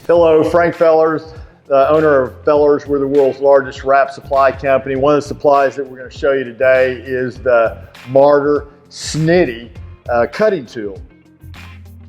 Hello, Frank Fellers, the owner of Fellers. We're the world's largest wrap supply company. One of the supplies that we're going to show you today is the Mortar Snitty cutting tool.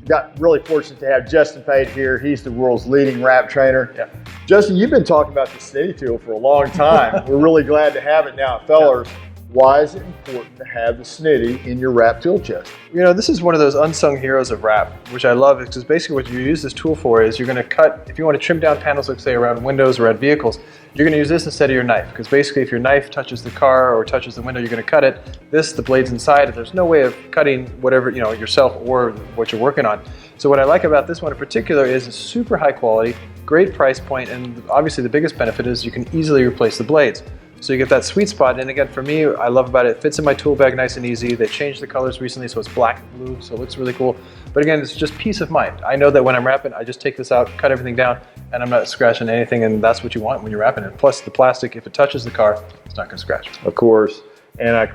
Got really fortunate to have Justin Pate here. He's the world's leading wrap trainer. Yeah. Justin, you've been talking about the Snitty tool for a long time. We're really glad to have it now at Fellers. Why is it important to have the Snitty in your wrap tool chest? You know, this is one of those unsung heroes of wrap, which I love, because basically what you use this tool for is you're going to cut, if you want to trim down panels, like say around windows or around vehicles, you're going to use this instead of your knife, because basically if your knife touches the car or touches the window, you're going to cut it. This, the blade's inside, and there's no way of cutting whatever, you know, yourself or what you're working on. So what I like about this one in particular is it's super high quality, great price point, and obviously the biggest benefit is you can easily replace the blades. So you get that sweet spot, and again, for me, I love about it, it fits in my tool bag nice and easy. They changed the colors recently, so it's black and blue, so it looks really cool. But again, it's just peace of mind. I know that when I'm wrapping, I just take this out, cut everything down, and I'm not scratching anything, and that's what you want when you're wrapping it. Plus the plastic, if it touches the car, it's not gonna scratch. Of course, and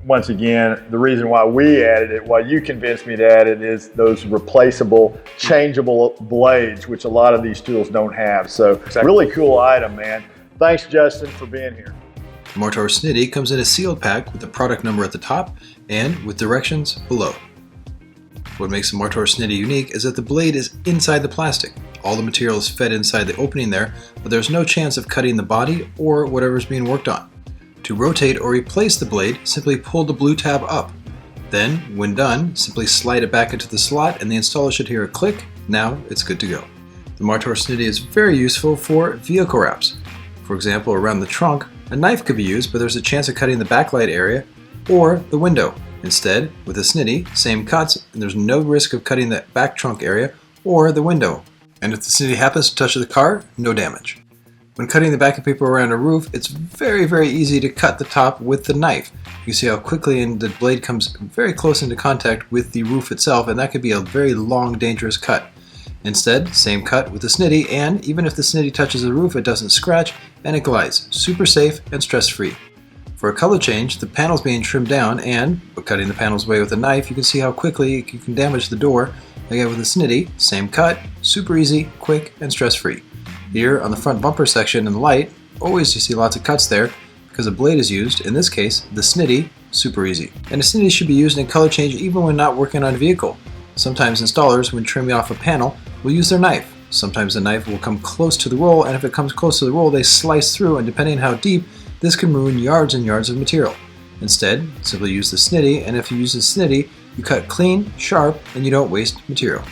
once again, the reason why we added it, why you convinced me to add it, is those replaceable, changeable blades, which a lot of these tools don't have. So exactly. Really cool item, man. Thanks, Justin, for being here. The Mortar Snitty comes in a sealed pack with the product number at the top and with directions below. What makes the Mortar Snitty unique is that the blade is inside the plastic. All the material is fed inside the opening there, but there's no chance of cutting the body or whatever's being worked on. To rotate or replace the blade, simply pull the blue tab up. Then, when done, simply slide it back into the slot and the installer should hear a click. Now it's good to go. The Mortar Snitty is very useful for vehicle wraps. For example, around the trunk, a knife could be used, but there's a chance of cutting the backlight area or the window. Instead, with a Snitty, same cuts, and there's no risk of cutting the back trunk area or the window. And if the Snitty happens to touch the car, no damage. When cutting the backing paper around a roof, it's very easy to cut the top with the knife. You see how quickly the blade comes very close into contact with the roof itself, and that could be a very long, dangerous cut. Instead, same cut with the Snitty, and even if the Snitty touches the roof, it doesn't scratch and it glides. Super safe and stress-free. For a color change, the panel's being trimmed down, and by cutting the panels away with a knife, you can see how quickly you can damage the door. Again, with the Snitty, same cut, super easy, quick, and stress-free. Here on the front bumper section in the light, always you see lots of cuts there because a blade is used. In this case, the Snitty, super easy. And a Snitty should be used in color change even when not working on a vehicle. Sometimes installers, when trimming off a panel, will use their knife. Sometimes the knife will come close to the roll, and if it comes close to the roll, they slice through, and depending on how deep, this can ruin yards and yards of material. Instead, simply use the Snitty, and if you use the Snitty, you cut clean, sharp, and you don't waste material.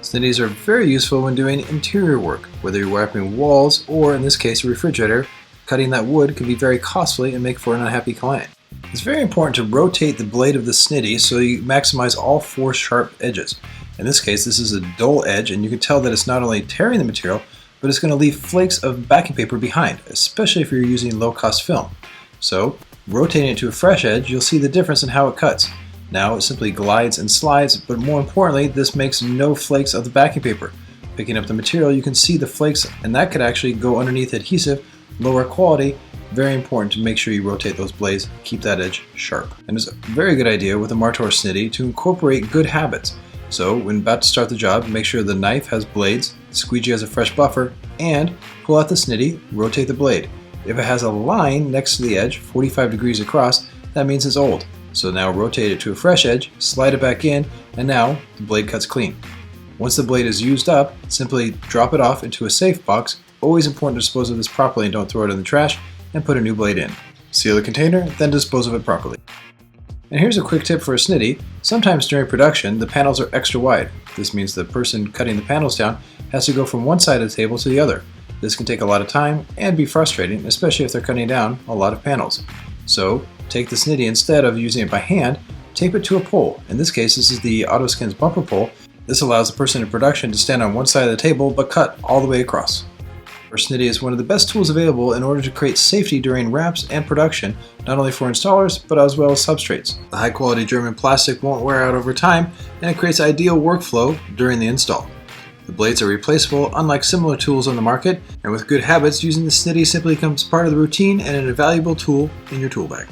Snitties are very useful when doing interior work, whether you're wrapping walls or, in this case, a refrigerator. Cutting that wood can be very costly and make for an unhappy client. It's very important to rotate the blade of the Snitty so you maximize all four sharp edges. In this case, this is a dull edge, and you can tell that it's not only tearing the material, but it's going to leave flakes of backing paper behind, especially if you're using low-cost film. So, rotating it to a fresh edge, you'll see the difference in how it cuts. Now it simply glides and slides, but more importantly, this makes no flakes of the backing paper. Picking up the material, you can see the flakes, and that could actually go underneath adhesive, lower quality. Very important to make sure you rotate those blades, keep that edge sharp. And it's a very good idea with a Mortar Snitty to incorporate good habits. So when about to start the job, make sure the knife has blades, the squeegee has a fresh buffer, and pull out the Snitty, rotate the blade. If it has a line next to the edge, 45 degrees across, that means it's old. So now rotate it to a fresh edge, slide it back in, and now the blade cuts clean. Once the blade is used up, simply drop it off into a safe box. Always important to dispose of this properly and don't throw it in the trash, and put a new blade in. Seal the container, then dispose of it properly. And here's a quick tip for a Snitty. Sometimes during production, the panels are extra wide. This means the person cutting the panels down has to go from one side of the table to the other. This can take a lot of time and be frustrating, especially if they're cutting down a lot of panels. So, take the Snitty, instead of using it by hand, tape it to a pole. In this case, this is the Autoskins bumper pole. This allows the person in production to stand on one side of the table, but cut all the way across. Our Snitty is one of the best tools available in order to create safety during wraps and production, not only for installers, but as well as substrates. The high quality German plastic won't wear out over time, and it creates ideal workflow during the install. The blades are replaceable, unlike similar tools on the market, and with good habits, using the Snitty simply becomes part of the routine and an invaluable tool in your tool bag.